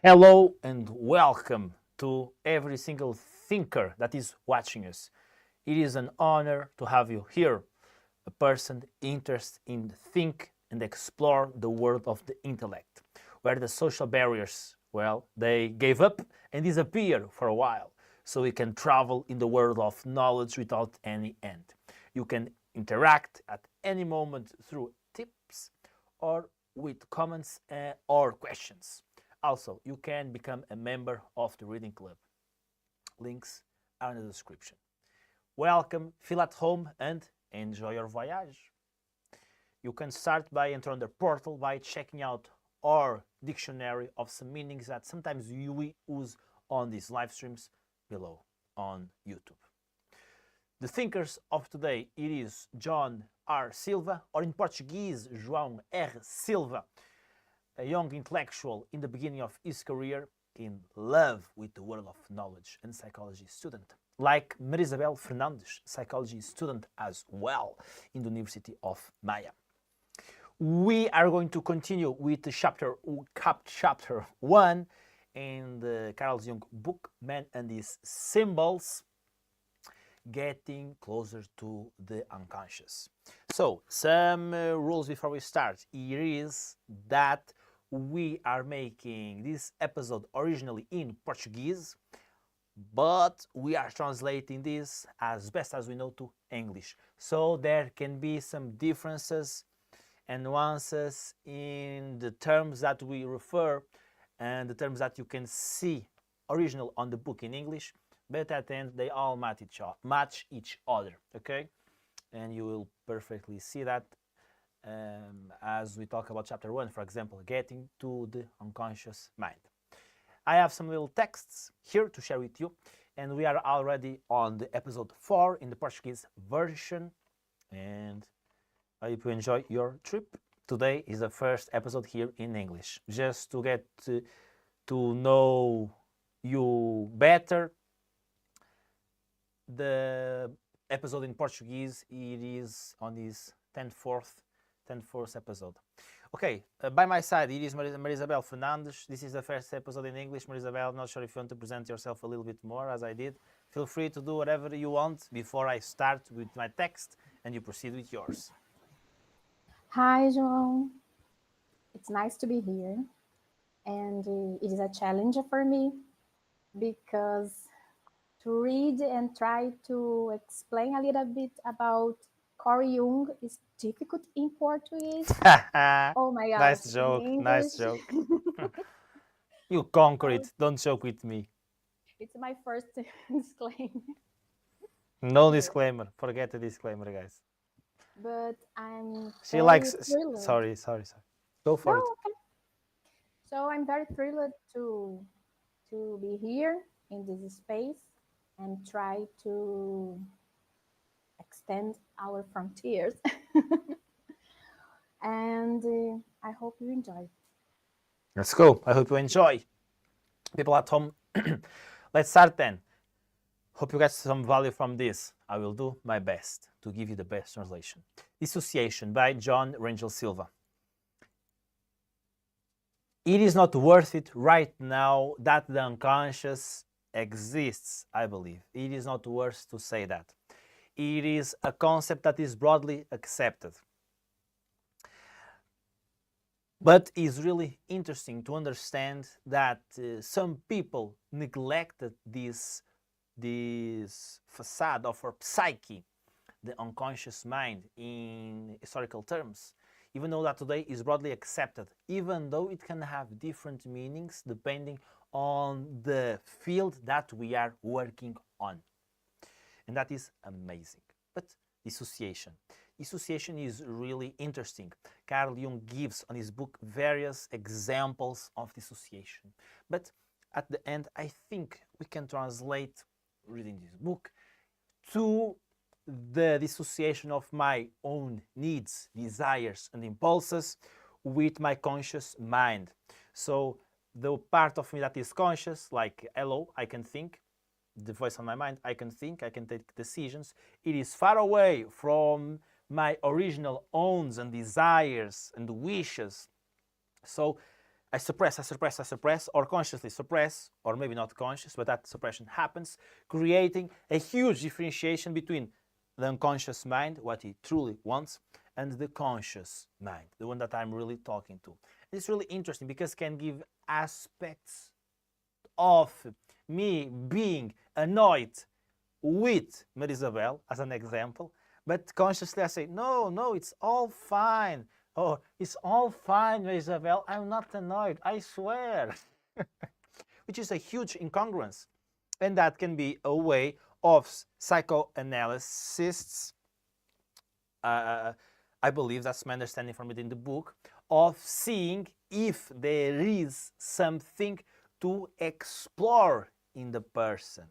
Hello and welcome to every single thinker that is watching us. It is an honor to have you here, a person interested in think and explore the world of the intellect, where the social barriers, well, they gave up and disappeared for a while, so we can travel in the world of knowledge without any end. You can interact at any moment through tips or with comments or questions. Also, you can become a member of the reading club. Links are in the description. Welcome, feel at home, and enjoy your voyage. You can start by entering the portal by checking out our dictionary of some meanings that sometimes we use on these live streams below on YouTube. The thinkers of today, it is John R. Silva, or in Portuguese, João R. Silva, a young intellectual in the beginning of his career, in love with the world of knowledge and psychology student. Like Marisabel Fernandes, psychology student as well in the University of Maya. We are going to continue with the chapter 1 in the Carl Jung book, Man and His Symbols, getting closer to the unconscious. So, some rules before we start. Here is that we are making this episode originally in Portuguese, but we are translating this as best as we know to English. So there can be some differences and nuances in the terms that we refer and the terms that you can see original on the book in English, but at the end they all match each other, okay? And you will perfectly see that as we talk about chapter 1, for example, getting to the unconscious mind. I have some little texts here to share with you, and we are already on the episode 4 in the Portuguese version, and I hope you enjoy your trip. Today is the first episode here in English, just to get to know you better. The episode in Portuguese, it is on this 10th episode. Okay, by my side, it is Marisabel Fernandes. This is the first episode in English. Marisabel, I'm not sure if you want to present yourself a little bit more, as I did. Feel free to do whatever you want before I start with my text and you proceed with yours. Hi, João. It's nice to be here. And it is a challenge for me because to read and try to explain a little bit about Carl Jung is difficult in Portuguese. Oh my gosh. Nice joke, nice joke. You conquer it, don't joke with me. It's my first disclaimer. No disclaimer, forget the disclaimer, guys. But I'm She likes, thrilled. sorry. Go for it. Okay. So I'm very thrilled to be here in this space and try to extend our frontiers. And I hope you enjoy. Let's go. I hope you enjoy. People at home, let's start then. Hope you get some value from this. I will do my best to give you the best translation. Dissociation by John Rangel Silva. It is not worth it right now that the unconscious exists, I believe. It is not worth to say that. It is a concept that is broadly accepted. But it's really interesting to understand that some people neglected this facade of our psyche, the unconscious mind, in historical terms, even though that today is broadly accepted, even though it can have different meanings depending on the field that we are working on. And that is amazing. But dissociation. Dissociation is really interesting. Carl Jung gives on his book various examples of dissociation. But at the end, I think we can translate, reading this book, to the dissociation of my own needs, desires, and impulses with my conscious mind. So the part of me that is conscious, like, hello, I can think, the voice on my mind, I can think, I can take decisions. It is far away from my original owns and desires and wishes. So I suppress, or consciously suppress, or maybe not conscious, but that suppression happens, creating a huge differentiation between the unconscious mind, what he truly wants, and the conscious mind, the one that I'm really talking to. It's really interesting because it can give aspects of me being annoyed with Marisabel, as an example, but consciously I say, no, no, it's all fine. Oh, it's all fine, Marisabel. I'm not annoyed, I swear. Which is a huge incongruence. And that can be a way of psychoanalysts, I believe that's my understanding from it in the book, of seeing if there is something to explore in the person.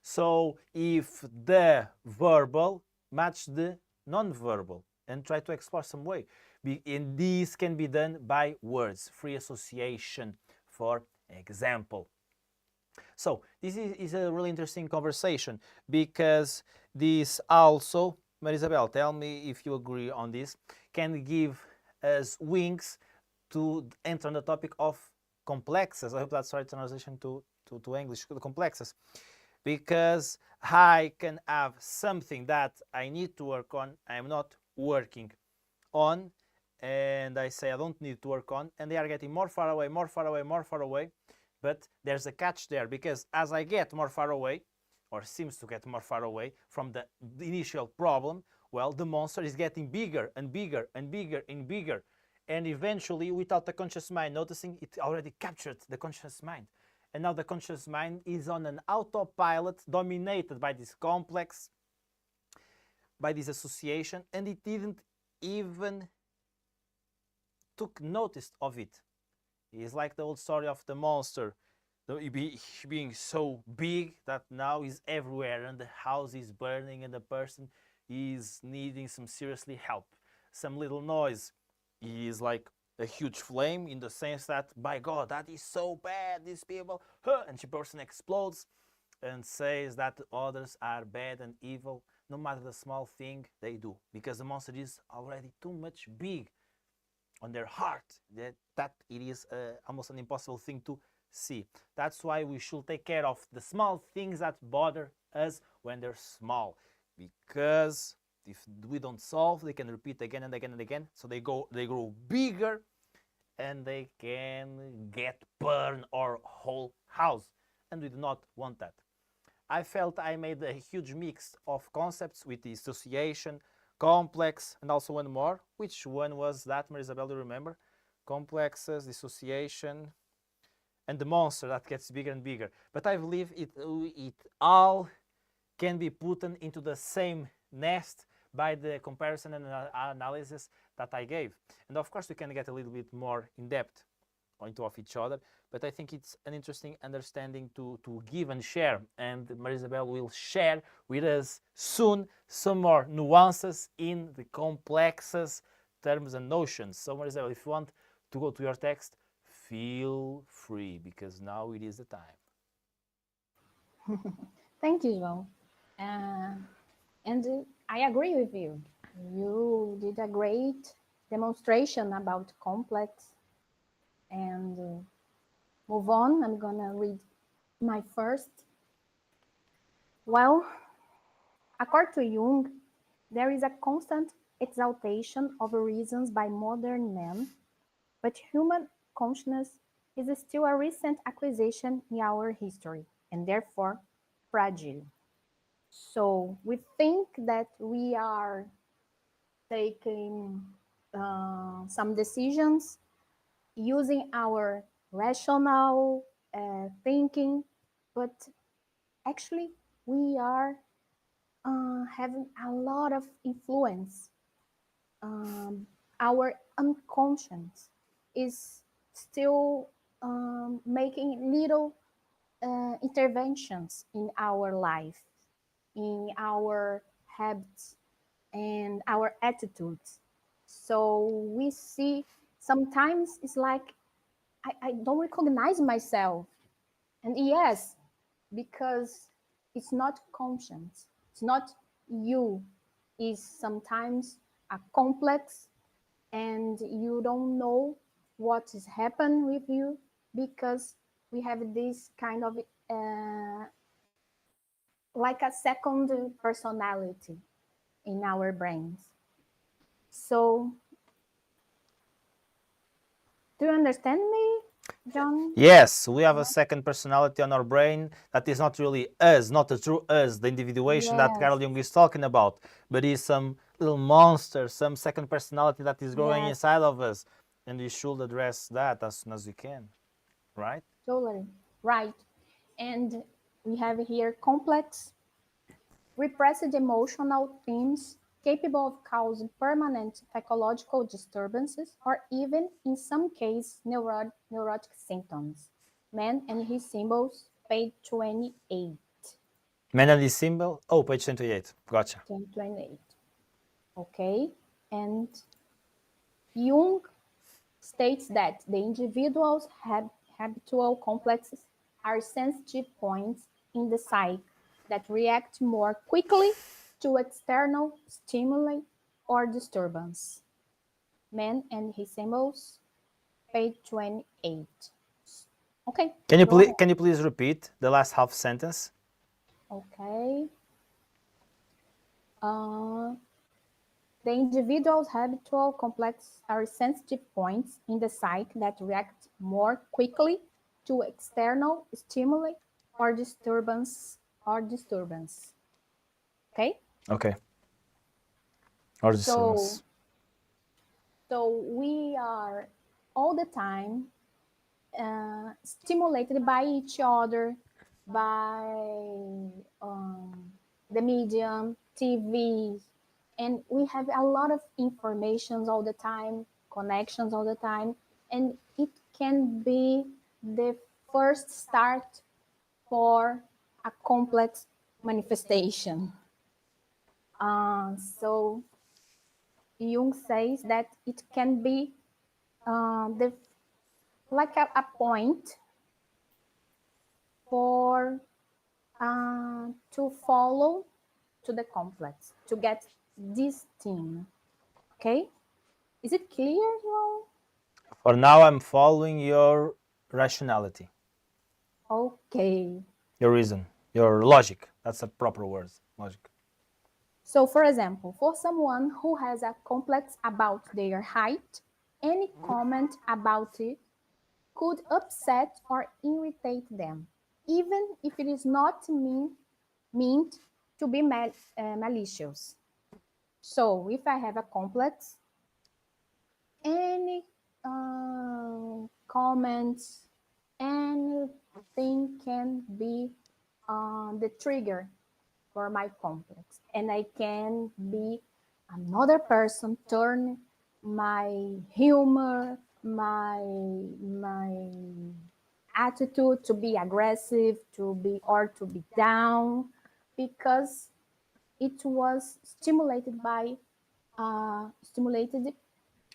So if the verbal match the non-verbal and try to explore some way. And this can be done by words, free association, for example. So this is a really interesting conversation because this also, Marisabel, tell me if you agree on this, can give us wings to enter on the topic of complexes. I hope that's the right translation to English, the complexes. Because I can have something that I need to work on, I'm not working on, and I say I don't need to work on, and they are getting more far away, more far away, more far away. But there's a catch there, because as I get more far away, or seems to get more far away from the initial problem, well, the monster is getting bigger and bigger and bigger and bigger. And eventually, without the conscious mind noticing, it already captured the conscious mind. And now the conscious mind is on an autopilot dominated by this complex, by this association, and it didn't even took notice of it. It's like the old story of the monster being so big that now is everywhere and the house is burning and the person is needing some seriously help. Some little noise is like a huge flame, in the sense that, by God, that is so bad, these people, and the person explodes and says that others are bad and evil, no matter the small thing they do, because the monster is already too much big on their heart, that it is almost an impossible thing to see. That's why we should take care of the small things that bother us when they're small, because if we don't solve, they can repeat again and again and again, so they grow bigger and they can get burn our whole house, and we do not want that. I felt I made a huge mix of concepts with the association, complex, and also one more. Which one was that, Marisabel, do you remember? Complexes, dissociation, and the monster that gets bigger and bigger. But I believe it all can be put into the same nest by the comparison and analysis that I gave. And of course, we can get a little bit more in depth into of each other, but I think it's an interesting understanding to give and share. And Marisabel will share with us soon some more nuances in the complexes, terms and notions. So Marisabel, if you want to go to your text, feel free, because now it is the time. Thank you, João. And I agree with you. You did a great demonstration about complex. And move on, I'm gonna read my first. Well, according to Jung, there is a constant exaltation of reasons by modern men, but human consciousness is still a recent acquisition in our history, and therefore fragile. So we think that we are taking some decisions using our rational thinking, but actually we are having a lot of influence. Our unconscious is still making little interventions in our life, in our habits, and our attitudes. So we see sometimes it's like I don't recognize myself. And yes, because it's not conscience, it's not you, is sometimes a complex, and you don't know what is happening with you, because we have this kind of like a second personality in our brains. So, do you understand me, John? Yes, we have a second personality on our brain that is not really us, not the true us, the individuation that Yes, Carl Jung is talking about, but is some little monster, some second personality that is growing yes, inside of us. And we should address that as soon as we can, right? totally. Right. And we have here complex, repressed emotional themes capable of causing permanent psychological disturbances or even, in some cases, neurotic symptoms. Man and his symbols, page 28. Menady symbol. Oh, page 28. Gotcha. 28. Okay. And Jung states that the individual's habitual complexes are sensitive points in the psyche that react more quickly to external stimuli or disturbance. Man and his symbols, page 28. Okay, go ahead. Can you please repeat the last half sentence? Okay. Uh, the individual's habitual complexes are sensitive points in the psyche that react more quickly to external stimuli or disturbance. Okay? Okay. Or So disturbance. so we are all the time stimulated by each other, by the medium, TV, and we have a lot of informations all the time, connections all the time, and it can be the first start for a complex manifestation. So Jung says that it can be the like a point for to follow to the complex to get this theme. Okay, is it clear, João? For now, I'm following your rationality, Okay. your reason, your logic. That's a proper word. Logic. So, for example, for someone who has a complex about their height, any comment about it could upset or irritate them, even if it is not meant to be malicious. So, if I have a complex, any comments, anything can be the trigger for my complex, and I can be another person, turn my humor, my attitude to be aggressive, to be down, because it was stimulated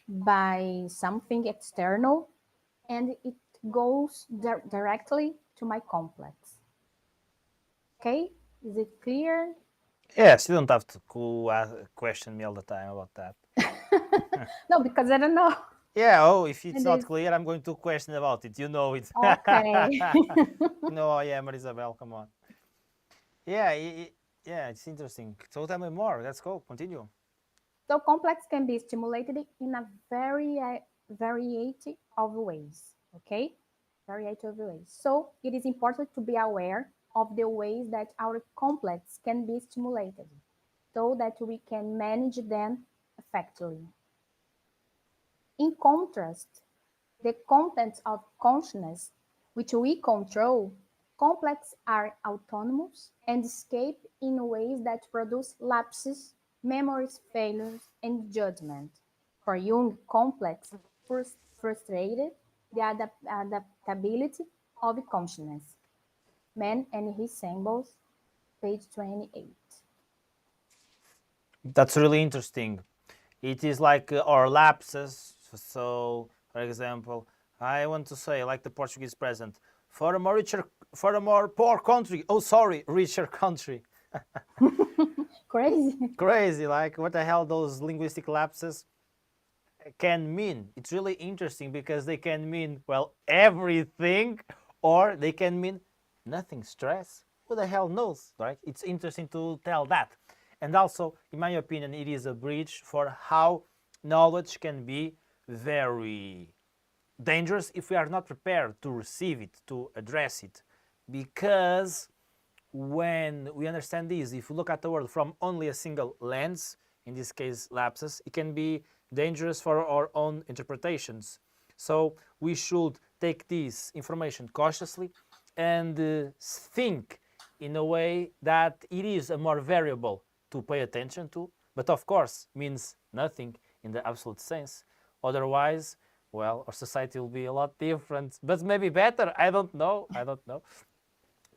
by something external, and it goes directly to my complex. Okay, is it clear? Yes, you don't have to question me all the time about that. No, because I don't know. Yeah, oh, if it's It not is clear, I'm going to question about it. You know it. okay. No, yeah, Marisabel, come on. Yeah, yeah, it's interesting. So tell me more. Let's go. Continue. So complex can be stimulated in a variety of ways. Okay, variety of ways. So it is important to be aware of the ways that our complex can be stimulated, so that we can manage them effectively. In contrast, the contents of consciousness, which we control, complex are autonomous and escape in ways that produce lapses, memories failures, and judgment. For Jung, complex frustrated the adaptability of consciousness. Man and his symbols, page 28. That's really interesting. It is like our lapses. So, for example, I want to say, like the Portuguese present, for a more poor country. Oh, sorry, richer country. Crazy. Crazy. Like, what the hell? Those linguistic lapses. can mean. It's really interesting because they can mean, well, everything, or they can mean nothing. Stress, who the hell knows, right? It's interesting to tell that. And also, in my opinion, it is a bridge for how knowledge can be very dangerous if we are not prepared to receive it, to address it. Because when we understand this, if we look at the world from only a single lens, in this case lapses, it can be dangerous for our own interpretations. So we should take this information cautiously and think in a way that it is a more variable to pay attention to, but of course means nothing in the absolute sense. Otherwise, well, our society will be a lot different, but maybe better. I don't know.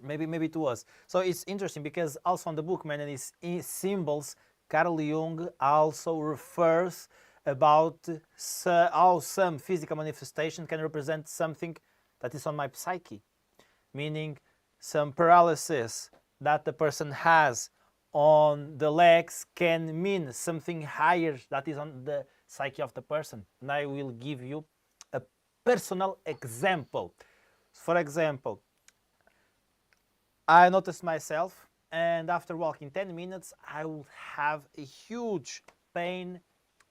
Maybe to us. So it's interesting because also on the book, man, and its symbols, Carl Jung also refers about how some physical manifestation can represent something that is on my psyche, meaning some paralysis that the person has on the legs can mean something higher that is on the psyche of the person. And I will give you a personal example. For example, I noticed myself, and after walking 10 minutes, I would have a huge pain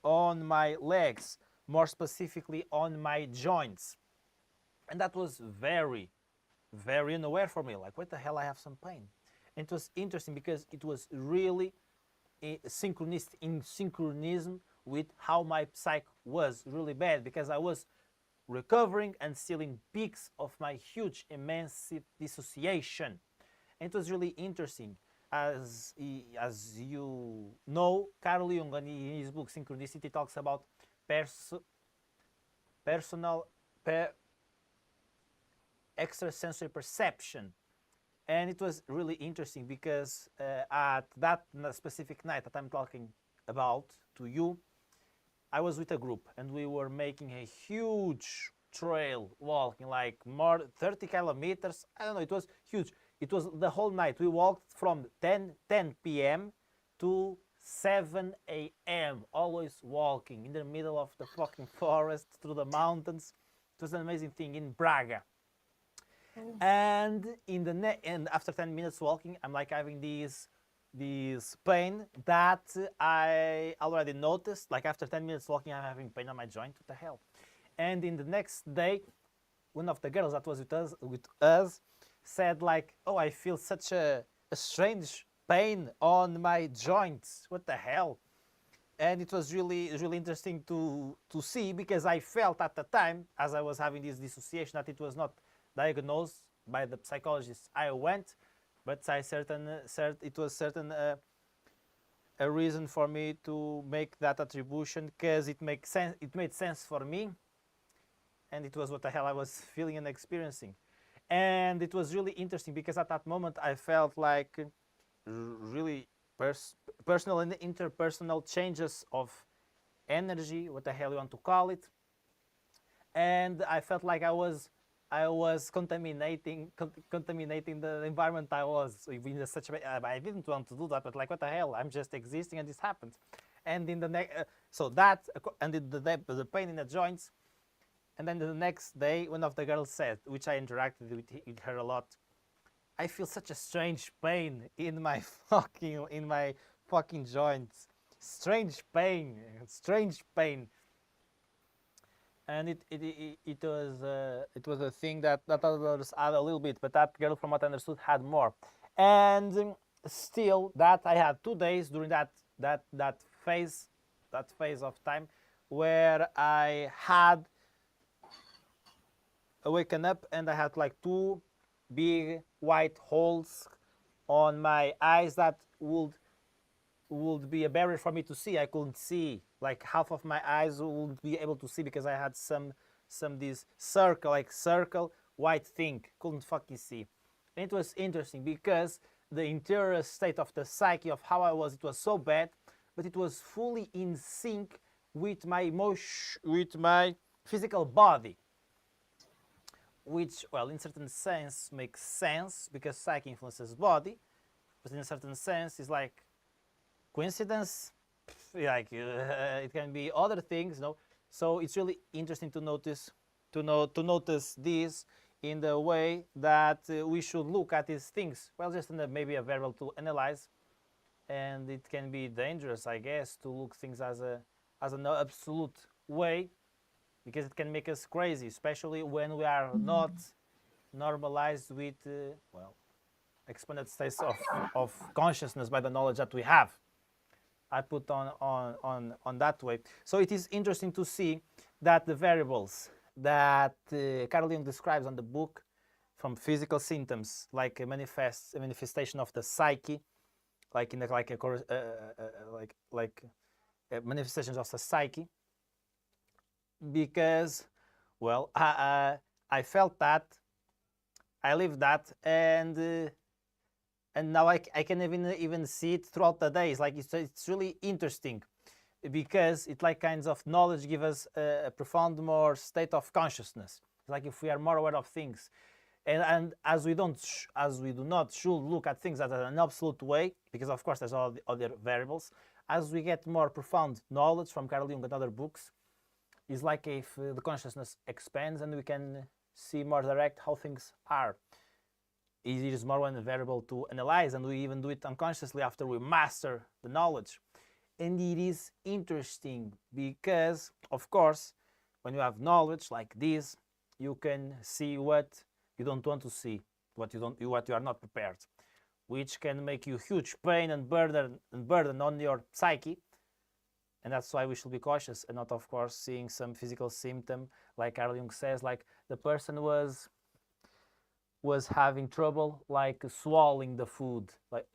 on my legs, more specifically on my joints. And that was very, very unaware for me. Like, what the hell, I have some pain. And it was interesting because it was really in synchronism with how my psyche was really bad, because I was recovering and still in peaks of my huge, immense dissociation. And it was really interesting. As you know, Carl Jung, in his book Synchronicity, talks about personal extrasensory perception. And it was really interesting because at that specific night that I'm talking about to you, I was with a group and we were making a huge trail, walking like more 30 kilometers. I don't know, it was huge. It was the whole night. We walked from 10 p.m. to 7 a.m. Always walking in the middle of the fucking forest, through the mountains. It was an amazing thing in Braga. And and after 10 minutes walking, I'm like having this pain that I already noticed. Like after 10 minutes walking, I'm having pain on my joint. What the hell? And in the next day, one of the girls that was with us said like, oh, I feel such a strange pain on my joints. What the hell? And it was really interesting to see, because I felt at the time, as I was having this dissociation, that it was not diagnosed by the psychologist I went, but it was certain a reason for me to make that attribution, because it made sense for me, and it was what the hell I was feeling and experiencing. And it was really interesting because at that moment I felt like really personal and interpersonal changes of energy, what the hell you want to call it. And I felt like I was contaminating the environment I was in such a way. I didn't want to do that, but like, what the hell, I'm just existing and this happened. And in the next, so that, and the pain in the joints. And then the next day, one of the girls said, which I interacted with her a lot, I feel such a strange pain in my fucking joints. Strange pain. And it was a thing that others had a little bit, but that girl, from what I understood, had more. And still, that I had 2 days during that phase of time where I had waken up and I had like 2 big white holes on my eyes that would be a barrier for me to see. I couldn't see, like half of my eyes wouldn't be able to see because I had some this circle white thing, couldn't fucking see. And it was interesting because the interior state of the psyche of how I was, it was so bad, but it was fully in sync with my emotion, with my physical body. Which, well, in certain sense makes sense because psyche influences body, but in a certain sense is like coincidence. Like it can be other things, So it's really interesting to notice this in the way that we should look at these things. Well, just in maybe a variable to analyze, and it can be dangerous, I guess, to look things as an absolute way, because it can make us crazy, especially when we are not normalized with expanded states of consciousness by the knowledge that we have. I put on that way. So it is interesting to see that the variables that Carl Jung describes on the book, from physical symptoms like a manifestation of the psyche, like in the, manifestations of the psyche, because I felt that, I lived that, and now I can even see it throughout the days. Like it's really interesting, because it like kinds of knowledge give us a profound more state of consciousness. Like if we are more aware of things, and as we do not should look at things as an absolute way, because of course there's all the other variables. As we get more profound knowledge from Carl Jung and other books, it's like if the consciousness expands and we can see more direct how things are. It is more one variable to analyze, and we even do it unconsciously after we master the knowledge. And it is interesting because, of course, when you have knowledge like this, you can see what you don't want to see, what you are not prepared, which can make you huge pain and burden on your psyche. And that's why we should be cautious and not, of course, seeing some physical symptom, like Carl Jung says, like the person was having trouble like swallowing the food, like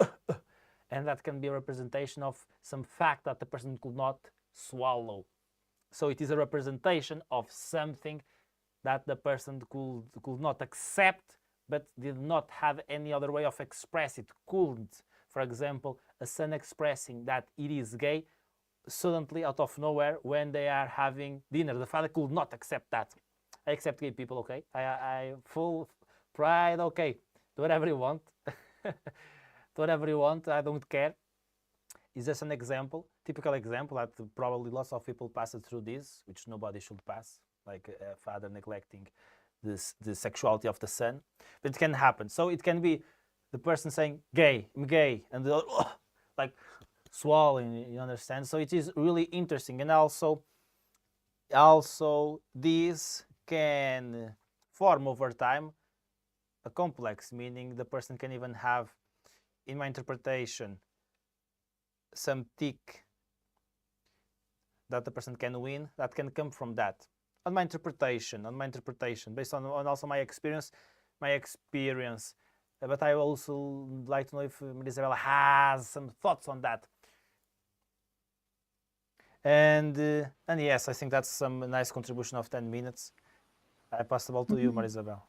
and that can be a representation of some fact that the person could not swallow. So it is a representation of something that the person could not accept, but did not have any other way of express it. Couldn't. For example, a son expressing that it is gay, suddenly out of nowhere when they are having dinner, the father could not accept that. I accept gay people, okay? I full pride, okay? Do whatever you want. Do whatever you want, I don't care. Is just an example, typical example that probably lots of people pass through this, which nobody should pass, like a father neglecting the sexuality of the son. But it can happen. So it can be the person saying, gay, I'm gay, and the other, like swallowing, you understand? So it is really interesting. And also this can form over time a complex, meaning the person can even have, in my interpretation, some tick that the person can win that can come from that. On my interpretation, based on also my experience. But I also like to know if Isabella has some thoughts on that. And yes, I think that's some nice contribution of 10 minutes. I pass the ball to you, Marisabel.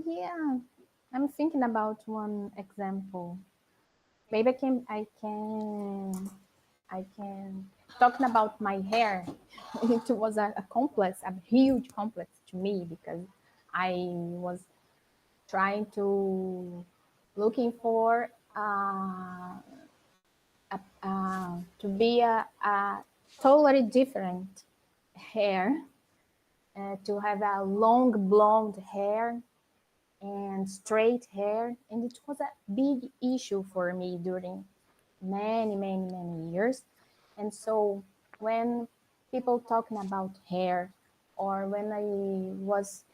Yeah, I'm thinking about one example. Maybe I can talking about my hair. It was a complex, a huge complex to me, because I was trying to looking for to be a totally different hair, to have a long blonde hair and straight hair, and it was a big issue for me during many years. And so when people talking about hair, or when I was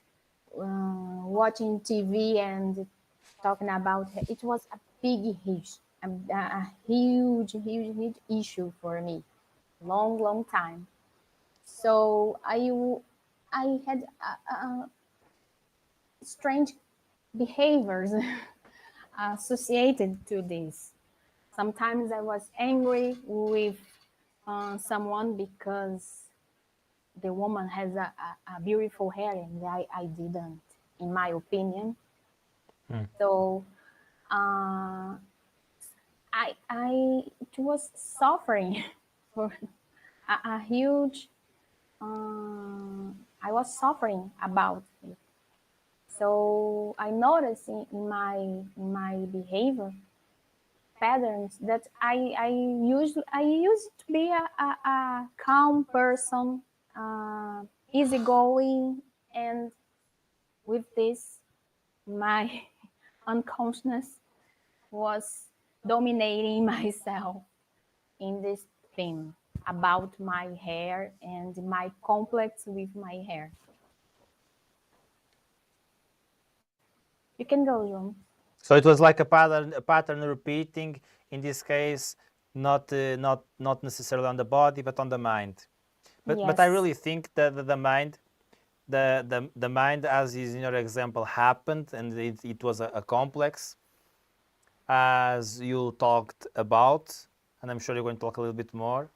watching TV and talking about hair, it was a big issue, a huge issue for me, long time. So I had strange behaviors associated to this. Sometimes I was angry with someone because the woman has a beautiful hair and I didn't, in my opinion. So it was suffering for a huge. I was suffering about it. So I noticed in my behavior patterns that I used to be a calm person, easygoing, and with this, my unconsciousness was dominating myself in this theme about my hair and my complex with my hair. You can go, Jung. So it was like a pattern repeating. In this case, not necessarily on the body, but on the mind. But I Yes. really think that the mind, the mind, as is in your example, happened, and it was a complex, as you talked about, and I'm sure you're going to talk a little bit more.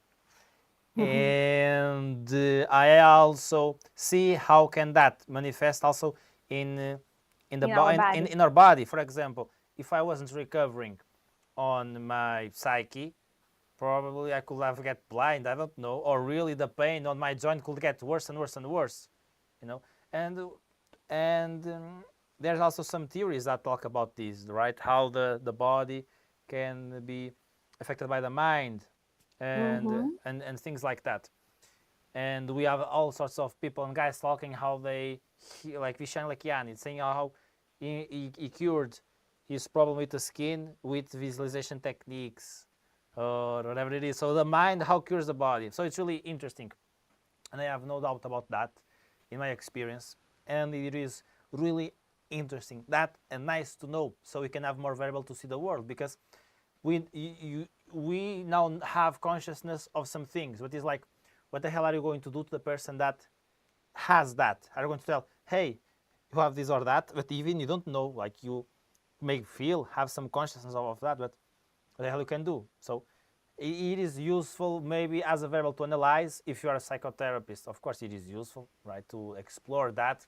And I also see how can that manifest also in the In our body. in our body. For example, if I wasn't recovering on my psyche, probably I could have get blind. I don't know, or really the pain on my joint could get worse and worse and worse, you know. And there's also some theories that talk about this, right? How the body can be affected by the mind, and things like that. And we have all sorts of people and guys talking how they, like Vishen Lakiani, saying how he cured his problem with the skin with visualization techniques or whatever it is. So the mind, how cures the body. So it's really interesting, and I have no doubt about that in my experience. And it is really interesting that and nice to know, so we can have more variable to see the world, because we now have consciousness of some things. What is like, what the hell are you going to do to the person that has that? Are you going to tell, hey, you have this or that? But even you don't know, like you may feel, have some consciousness of that, but what the hell you can do? So it is useful maybe as a variable to analyze if you are a psychotherapist. Of course it is useful, right, to explore that.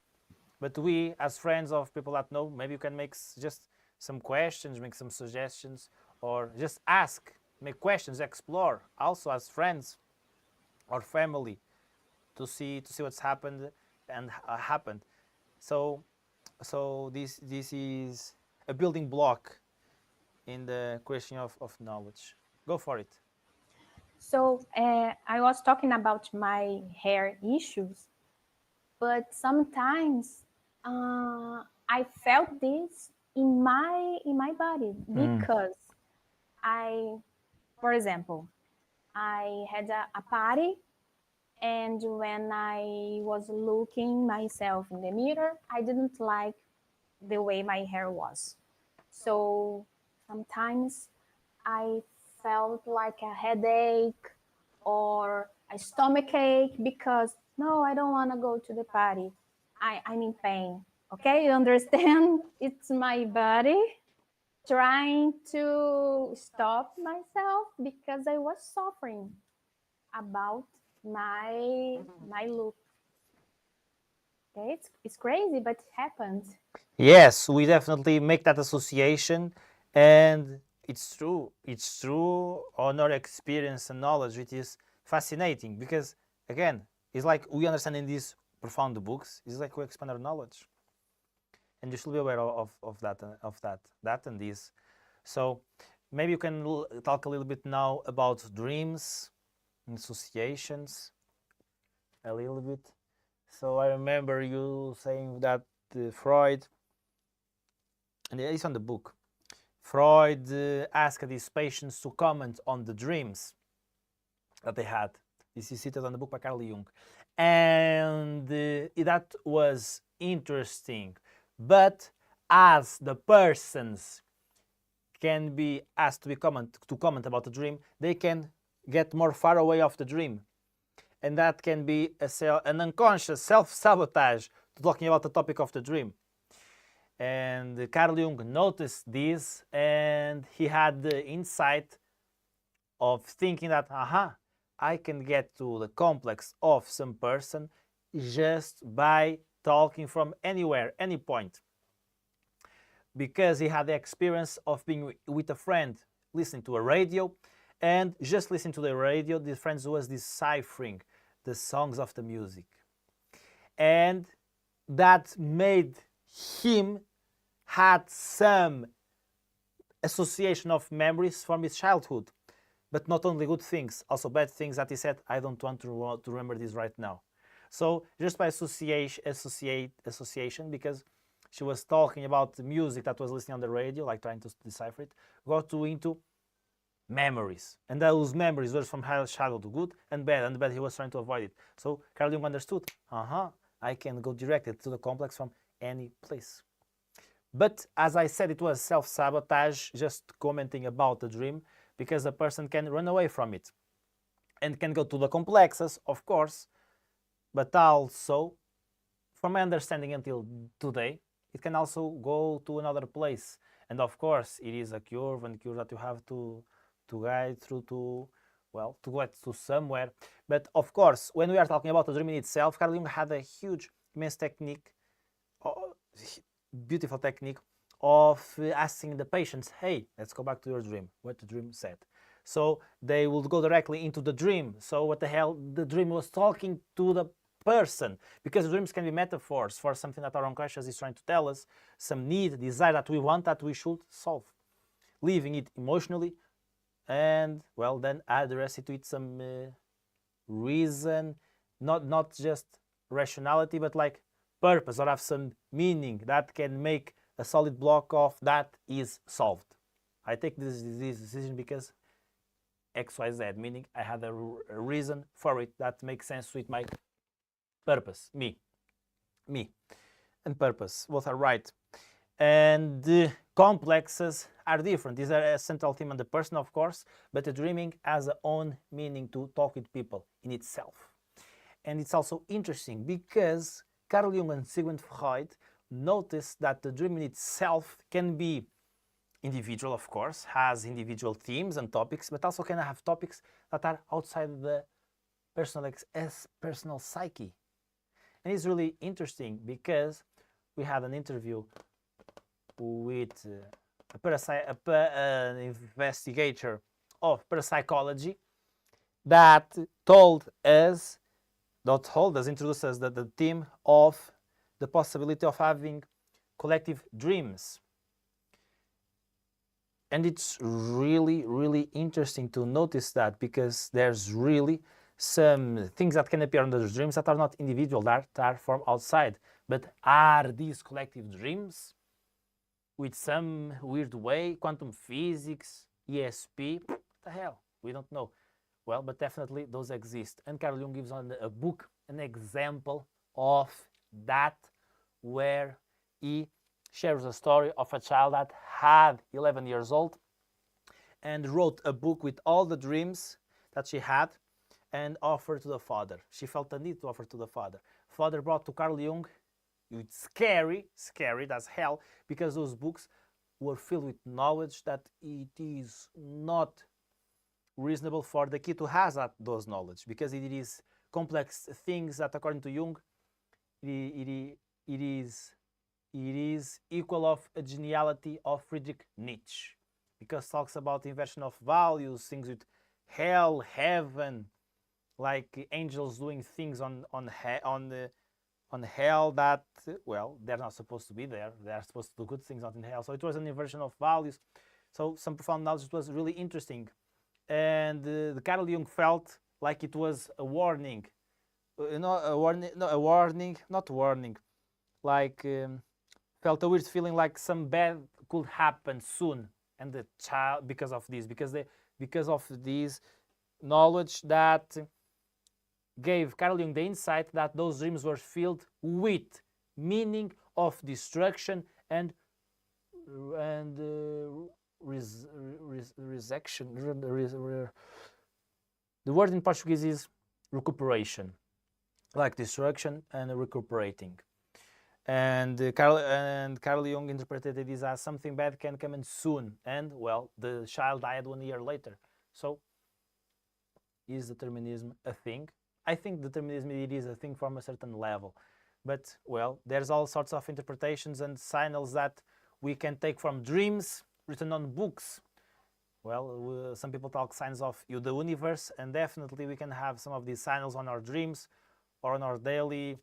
But we, as friends of people that know, maybe you can make just some questions, make some suggestions, or just ask, make questions, explore, also as friends or family, to see what's happened and happened. So this is a building block in the question of knowledge. Go for it. So I was talking about my hair issues, but sometimes I felt this in my body because I, for example, I had a party, and when I was looking myself in the mirror, I didn't like the way my hair was. So sometimes I felt like a headache or a stomach ache because no, I don't want to go to the party. I'm in pain. Okay, you understand? It's my body trying to stop myself because I was suffering about my look. Okay, it's crazy, but it happened. Yes, we definitely make that association, and it's true. It's true on our experience and knowledge. It is fascinating because, again, it's like we understand in these profound books. It's like we expand our knowledge, and you should be aware that and this. So maybe you can talk a little bit now about dreams and associations, a little bit. So I remember you saying that Freud, and it's on the book, Freud asked his patients to comment on the dreams that they had. This is cited on the book by Carl Jung. And that was interesting. But as the persons can be asked to comment about the dream, they can get more far away of the dream. And that can be an unconscious self-sabotage to talking about the topic of the dream. And Carl Jung noticed this, and he had the insight of thinking that, I can get to the complex of some person just by talking from anywhere, any point. Because he had the experience of being with a friend, listening to a radio, and just listening to the radio, the friend was deciphering the songs of the music. And that made him had some association of memories from his childhood, but not only good things, also bad things that he said, I don't want to remember this right now. So just by association, because she was talking about the music that was listening on the radio, like trying to decipher it, got into memories. And those memories were from childhood, good and bad he was trying to avoid it. So Carl Jung understood, I can go directly to the complex from any place. But as I said, it was self-sabotage, just commenting about the dream, because a person can run away from it and can go to the complexes, of course, but also, from my understanding until today, it can also go to another place. And of course, it is a curve and curve that you have to guide through to get to somewhere. But of course, when we are talking about the dream in itself, Carl Jung had a huge, immense technique, beautiful technique of asking the patients, hey, let's go back to your dream, what the dream said. So they would go directly into the dream. So what the hell, the dream was talking to the person, because dreams can be metaphors for something that our unconscious is trying to tell us, some need, desire that we want, that we should solve, leaving it emotionally, and well, then address it with some reason, not just rationality, but like purpose, or have some meaning that can make a solid block of that is solved. I take this decision because XYZ, meaning I had a reason for it that makes sense with my purpose, me, and purpose, both are right. And the complexes are different. These are a central theme on the person, of course, but the dreaming has a own meaning to talk with people in itself. And it's also interesting because Carl Jung and Sigmund Freud noticed that the dream in itself can be individual, of course, has individual themes and topics, but also can have topics that are outside the personal psyche. And it's really interesting because we had an interview with an investigator of parapsychology that introduced us the theme of the possibility of having collective dreams. And it's really, really interesting to notice that, because there's really some things that can appear in those dreams that are not individual, that are from outside. But are these collective dreams with some weird way, quantum physics, ESP? What the hell? We don't know. Well, but definitely those exist. And Carl Jung gives on a book an example of that, where he shares a story of a child that had 11 years old and wrote a book with all the dreams that she had and offered to the father. She felt the need to offer to the father. Father brought to Carl Jung. It's scary as hell, because those books were filled with knowledge that it is not reasonable for the kid to have those knowledge, because it is complex things that, according to Jung, it is equal of a geniality of Friedrich Nietzsche, because talks about the inversion of values, things with hell, heaven, like angels doing things on hell that, well, they're not supposed to be there. They're supposed to do good things, not in hell. So it was an inversion of values. So some profound knowledge. It was really interesting. And the Carl Jung felt like it was a warning. Like felt a weird feeling like some bad could happen soon. And the child, because of this knowledge that gave Carl Jung the insight that those dreams were filled with meaning of destruction and resection. The word in Portuguese is recuperation, like destruction and recuperating. And Carl Jung interpreted this as something bad can come in soon. And well, the child died 1 year later. So is determinism a thing? I think determinism, it is a thing from a certain level. But, well, there's all sorts of interpretations and signals that we can take from dreams written on books. Well, some people talk signs of the universe, and definitely we can have some of these signals on our dreams or on our daily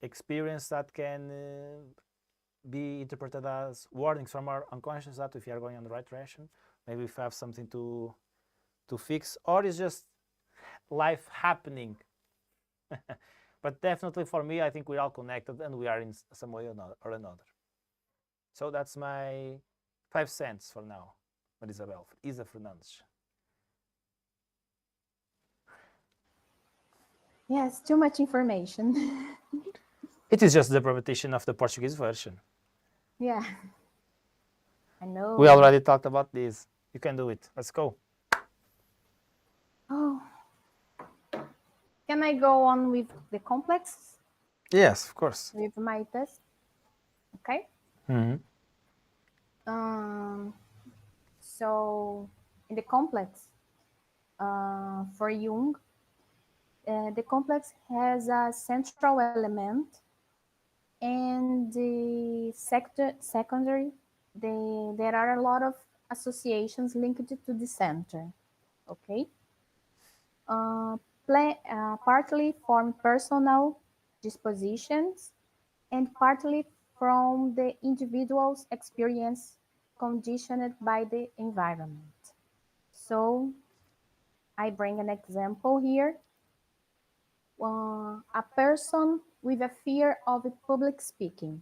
experience that can be interpreted as warnings from our unconscious that if you are going on the right direction, maybe if you have something to fix, or it's just life happening. But definitely for me, I think we're all connected and we are in some way or another. So that's my 5 cents for now, Marisabel. Isa Fernandes. Yes, too much information. It is just the repetition of the Portuguese version. Yeah, I know. We already talked about this. You can do it. Let's go. Oh, can I go on with the complex? Yes, of course. With my test? Okay. Mm-hmm. So in the complex, for Jung, the complex has a central element, and the secondary, there are a lot of associations linked to the center. Okay. Partly from personal dispositions and partly from the individual's experience conditioned by the environment. So I bring an example here. A person with a fear of public speaking.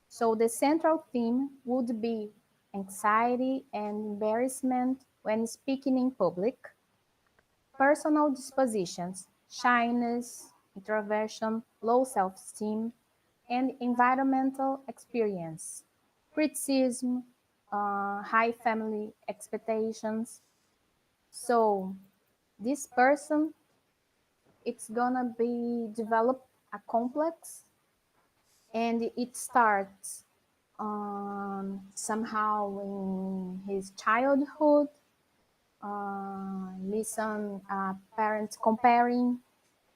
So the central theme would be anxiety and embarrassment when speaking in public. Personal dispositions, shyness, introversion, low self-esteem, and environmental experience, criticism, high family expectations. So this person, it's gonna be develop a complex, and it starts somehow in his childhood. Listen, parents comparing.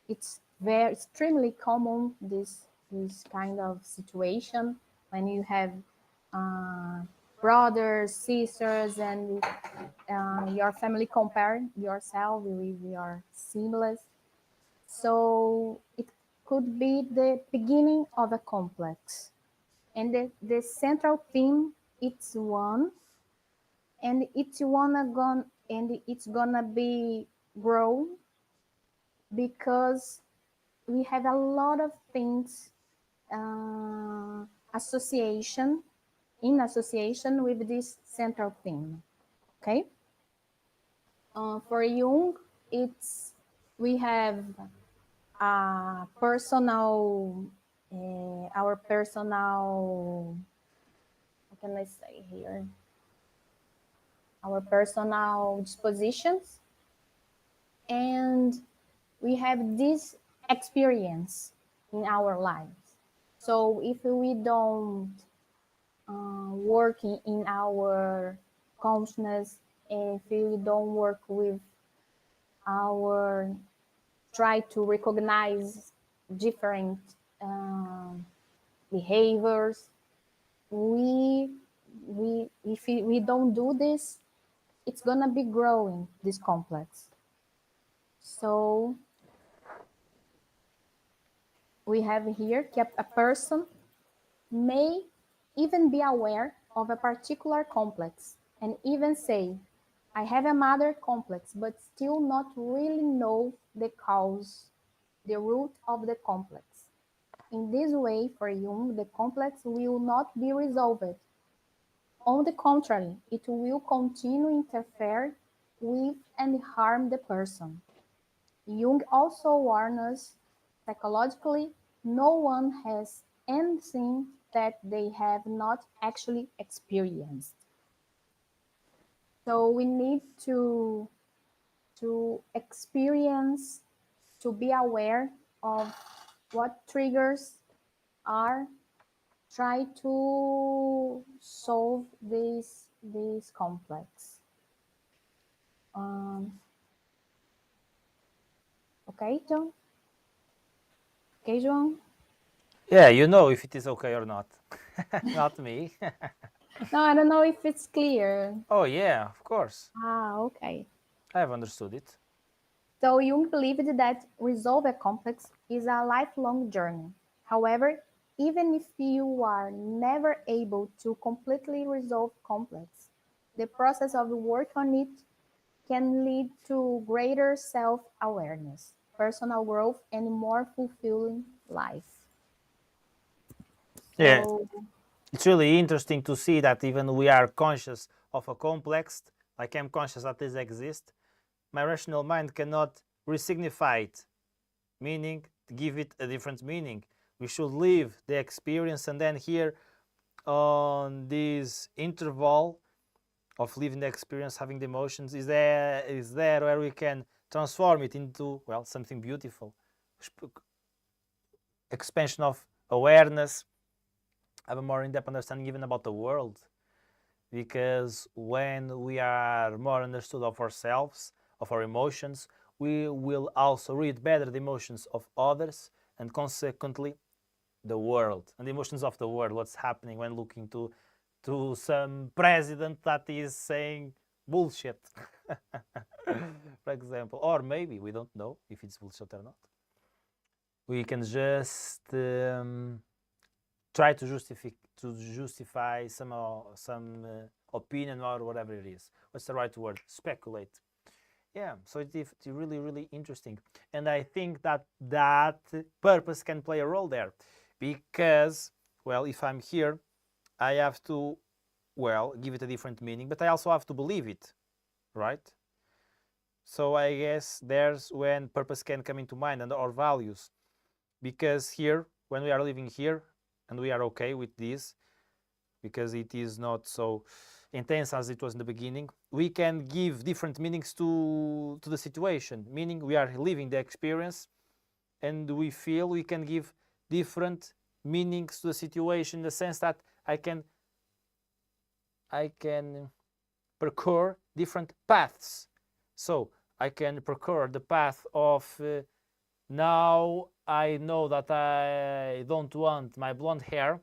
It's very extremely common, this kind of situation when you have uh, brothers, sisters, and your family compare yourself with your siblings. So it could be the beginning of a complex, and the central theme, it's one, and it's gonna be grow, because we have a lot of things association with this central theme. Okay. For Jung, it's we have personal our personal, what can I say here, our personal dispositions, and we have this experience in our lives. So if we don't work in our consciousness, if we don't work with our, try to recognize different behaviors, if we don't do this, it's gonna be growing this complex. So we have here kept a person may even be aware of a particular complex and even say, I have a mother complex, but still not really know the cause, the root of the complex. In this way, for Jung, the complex will not be resolved. On the contrary, it will continue to interfere with and harm the person. Jung also warns us, psychologically, no one has anything that they have not actually experienced. So we need to experience, to be aware of what triggers are, try to solve this complex. Okay, John? Okay, João? Yeah, you know if it is okay or not. Not me. No, I don't know if it's clear. Oh, yeah, of course. Okay. I have understood it. So Jung believed that resolve a complex is a lifelong journey. However, even if you are never able to completely resolve complex, the process of work on it can lead to greater self-awareness, personal growth, and more fulfilling life. Yeah, So it's really interesting to see that even we are conscious of a complex, like I'm conscious that this exists, my rational mind cannot resignify it, meaning give it a different meaning. We should live the experience, and then here on this interval of living the experience, having the emotions, is there where we can transform it into, well, something beautiful, expansion of awareness, have a more in-depth understanding even about the world. Because when we are more understood of ourselves, of our emotions, we will also read better the emotions of others, and consequently the world and the emotions of the world, what's happening when looking to some president that is saying bullshit. For example, or maybe we don't know if it's bullshit or not. We can just try to justify some opinion or whatever it is. What's the right word? Speculate. Yeah, so it's really interesting, and I think that purpose can play a role there, because, well, if I'm here, I have to, well, give it a different meaning, but I also have to believe it, right? So I guess there's when purpose can come into mind, and our values, because here, when we are living here and we are okay with this, because it is not so intense as it was in the beginning, we can give different meanings to the situation, meaning we are living the experience, and we feel we can give different meanings to the situation, in the sense that I can percur different paths. So I can percur the path of now I know that I don't want my blonde hair.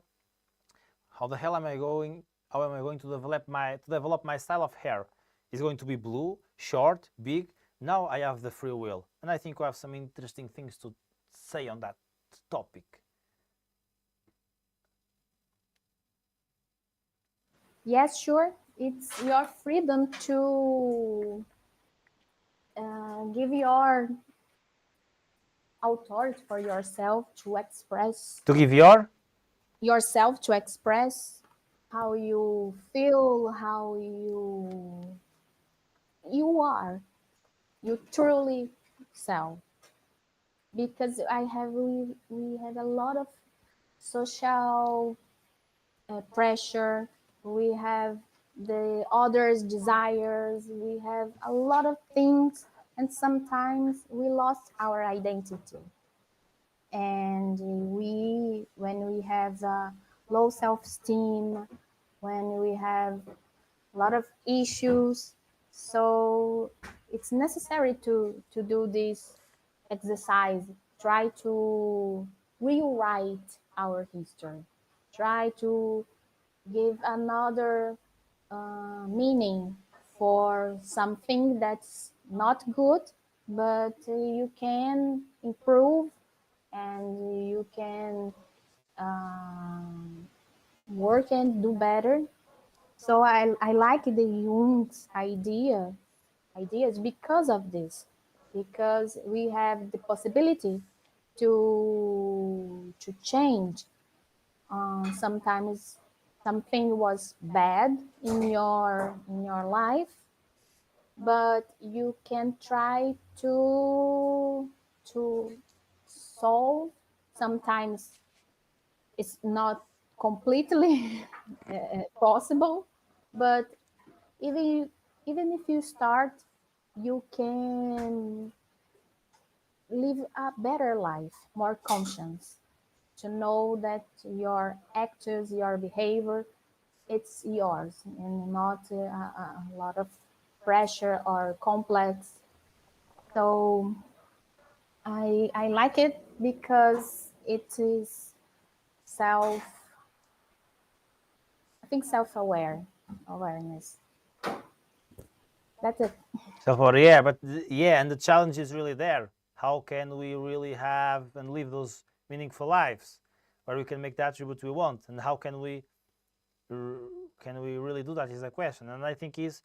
How the hell am I going? How am I going to develop my style of hair? Is going to be blue, short, big? Now I have the free will, and I think we have some interesting things to say on that topic. yes, sure, it's your freedom to give your authority for yourself to express To give your how you feel, how you are, you truly self. Because we have a lot of social pressure, we have the others' desires, we have a lot of things, and sometimes we lost our identity. And when we have low self-esteem, when we have a lot of issues, so it's necessary to do this exercise, try to rewrite our history, try to give another meaning for something that's not good, but you can improve, and you can work and do better. So I like the Jung's ideas because of this, because we have the possibility to change. Sometimes something was bad in your life, but you can try to solve. Sometimes it's not completely possible, but even even if you start, you can live a better life, more conscious, to know that your actions, your behavior, it's yours, and not a lot of pressure or complex. So I like it because it is self, I think self-aware awareness. That's it. So for, yeah, but yeah, and the challenge is really there. How can we really have and live those meaningful lives? where we can make the attribute we want. And how can we really do that is the question. And I think is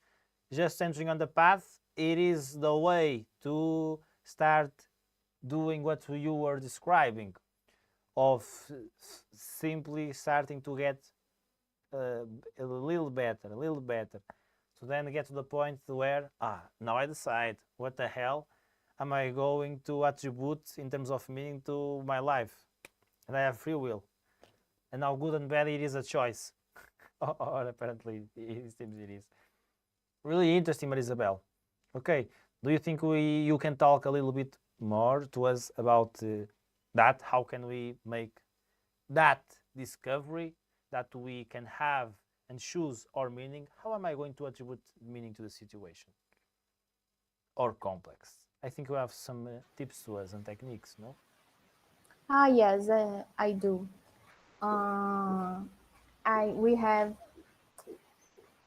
just entering on the path. It is the way to start doing what you were describing, of simply starting to get a little better, so then get to the point where now I decide what the hell am I going to attribute in terms of meaning to my life, and I have free will, and how good and bad it is a choice. Or apparently it seems it is. Really interesting, Marisabel. Okay, do you think you can talk a little bit more to us about that? How can we make that discovery that we can have and choose our meaning? How am I going to attribute meaning to the situation or complex? I think we have some tips to us and techniques, no? Yes, I do. We have.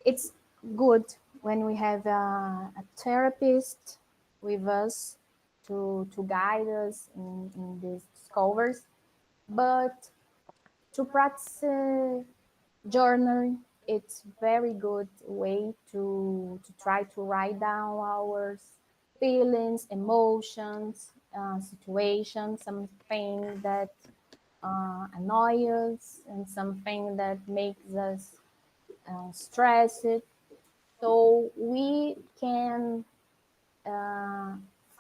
It's good when we have a therapist with us to guide us in these discoveries, but to practice journal, it's very good way to try to write down our feelings, emotions, situations, something that annoys us, and something that makes us stressed. So we can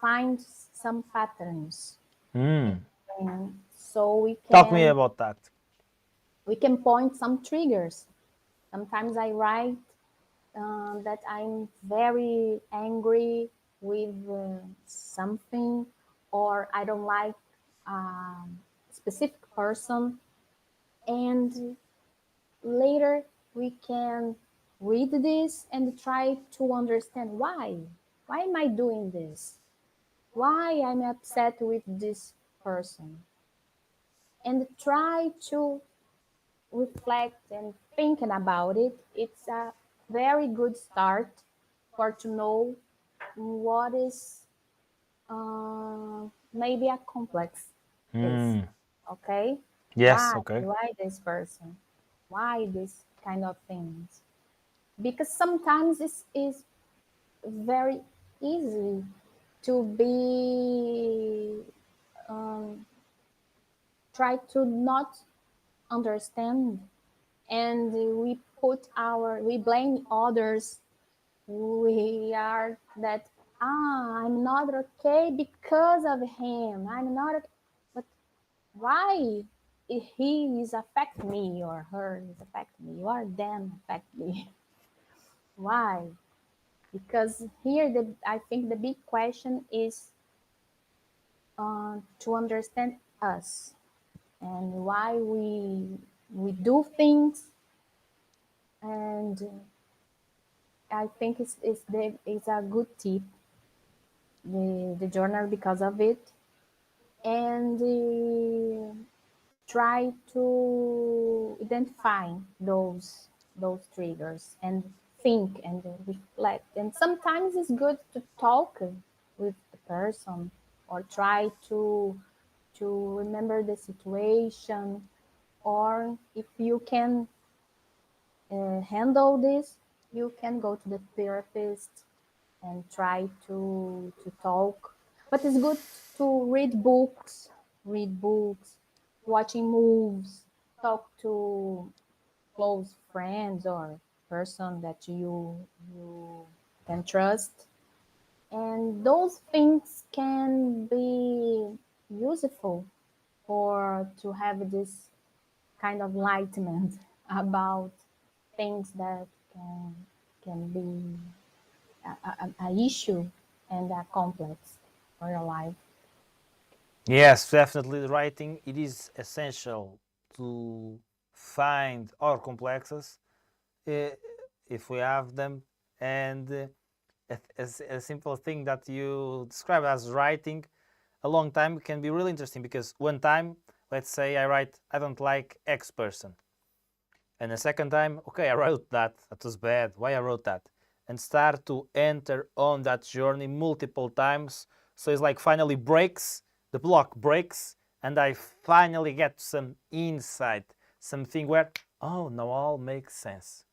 find some patterns, and so Talk me about that. we can point some triggers. Sometimes I write that I'm very angry with something, or I don't like a specific person, and later we can read this and try to understand why. Why am I doing this? Why I'm upset with this person? And try to reflect and thinking about it. It's a very good start for to know what is maybe a complex is. Okay? Yes, okay. Why this person? Why this kind of things? Because sometimes it is very easy to be try to not understand, and we blame others. We are that I'm not okay because of him. I'm not okay. But why he is affect me or her is affect me or them affect me? Why? Because here I think the big question is to understand us and why we do things. And I think it's a good tip, the journal, because of it. And try to identify those triggers and think and reflect. And sometimes it's good to talk with the person, or try to remember the situation, or if you can handle this, you can go to the therapist and try to talk. But it's good to read books, watching movies, talk to close friends or person that you can trust. And those things can be useful for to have this kind of enlightenment about things that can be a issue and a complex for your life. Yes, definitely. Writing, it is essential to find our complexes, if we have them, and a simple thing that you describe as writing a long time can be really interesting, because one time, let's say I write, I don't like X person, and the second time, okay, I wrote that was bad, why I wrote that, and start to enter on that journey multiple times. So it's like finally breaks, the block breaks, and I finally get some insight, something where, oh, now all makes sense.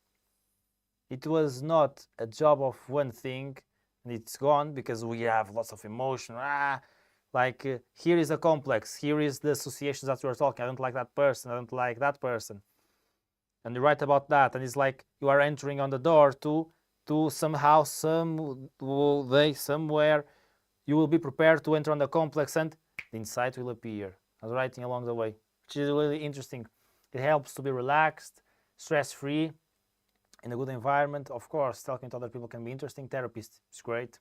It was not a job of one thing and it's gone because we have lots of emotion. Here is a complex, here is the associations that we are talking. I don't like that person, I don't like that person. And you write about that, and it's like you are entering on the door to somehow, somewhere, you will be prepared to enter on the complex and the insight will appear. I was writing along the way, which is really interesting. It helps to be relaxed, stress-free, in a good environment. Of course, talking to other people can be interesting. Therapist is great.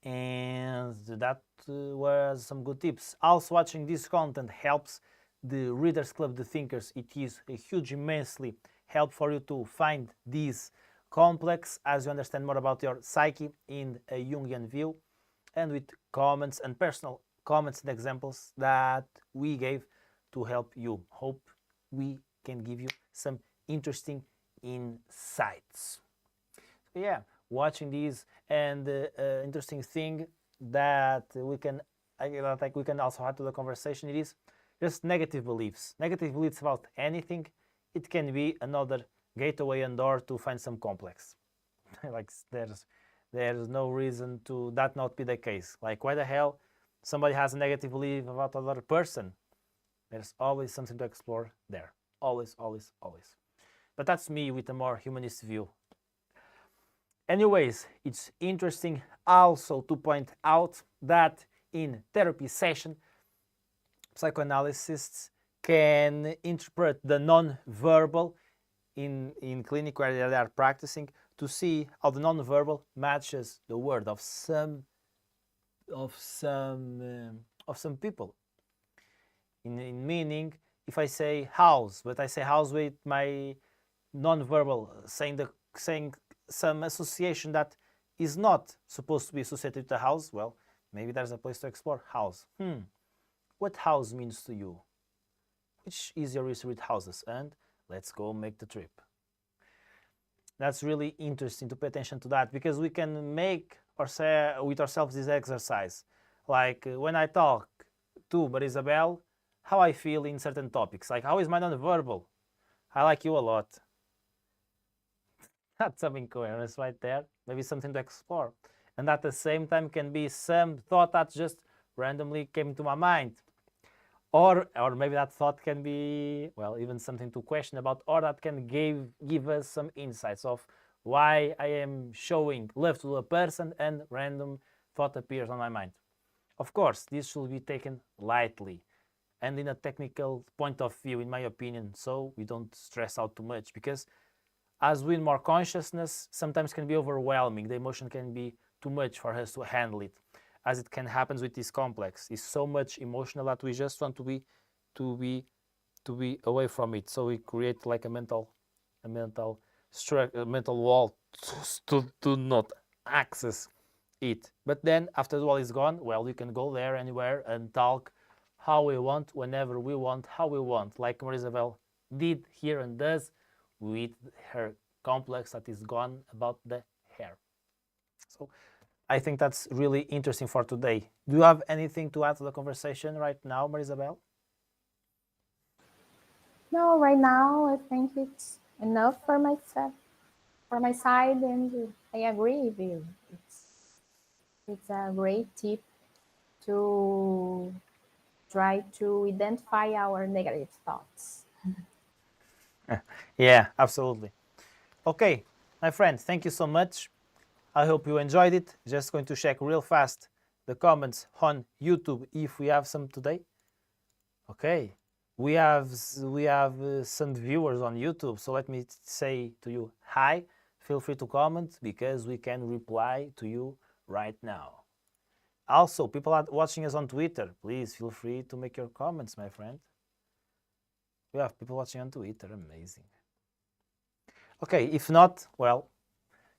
And that was some good tips. Also, watching this content helps the Readers Club, the Thinkers. It is a huge, immensely help for you to find this complex as you understand more about your psyche in a Jungian view, and with comments and personal comments and examples that we gave to help you. Hope we can give you some interesting insights. So yeah, watching these, and interesting thing that we can also add to the conversation, it is just negative beliefs about anything. It can be another gateway and door to find some complex. Like there's no reason to that not be the case. Like, why the hell somebody has a negative belief about another person? There's always something to explore there. Always. But that's me with a more humanist view. Anyways, it's interesting also to point out that in therapy session, psychoanalysts can interpret the non-verbal in clinic where they are practicing to see how the non-verbal matches the word of some people. In meaning, if I say house, but I say house with my non-verbal, saying some association that is not supposed to be associated with the house, well, maybe there's a place to explore. House. What house means to you? Which is your history with houses? And let's go make the trip. That's really interesting to pay attention to that, because we can make with ourselves this exercise. Like when I talk to Isabel, how I feel in certain topics. Like, how is my non-verbal? I like you a lot. That's some incoherence right there. Maybe something to explore. And at the same time can be some thought that just randomly came to my mind. Or maybe that thought can be, well, even something to question about, or that can give us some insights of why I am showing love to a person and random thought appears on my mind. Of course, this should be taken lightly and in a technical point of view, in my opinion, so we don't stress out too much, because as we win more consciousness, sometimes can be overwhelming. The emotion can be too much for us to handle it, as it can happen with this complex. It's so much emotional that we just want to be away from it. So we create like a mental wall to not access it. But then after the wall is gone, well, we can go there anywhere and talk how we want, whenever we want, how we want, like Isabel did here and does with her complex that is gone about the hair. So I think that's really interesting for today. Do you have anything to add to the conversation right now, Isabel? No, right now I think it's enough for myself, for my side, and I agree with you. It's a great tip to try to identify our negative thoughts. Yeah, absolutely. Okay, my friend, thank you so much. I hope you enjoyed it. Just going to check real fast the comments on YouTube if we have some today. Okay, we have some viewers on YouTube, so let me say to you hi. Feel free to comment because we can reply to you right now. Also, people are watching us on Twitter. Please feel free to make your comments, my friend. We have people watching on Twitter. Amazing. Okay, if not, well,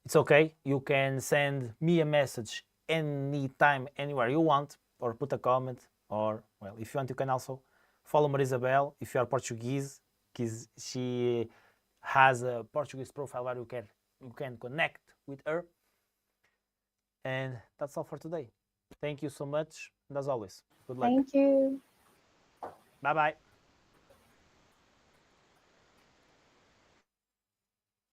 it's okay. You can send me a message anytime, anywhere you want, or put a comment, or, well, if you want, you can also follow Marisabel if you are Portuguese, because she has a Portuguese profile where you can connect with her. And that's all for today. Thank you so much, and as always, good luck. Thank you. Bye bye.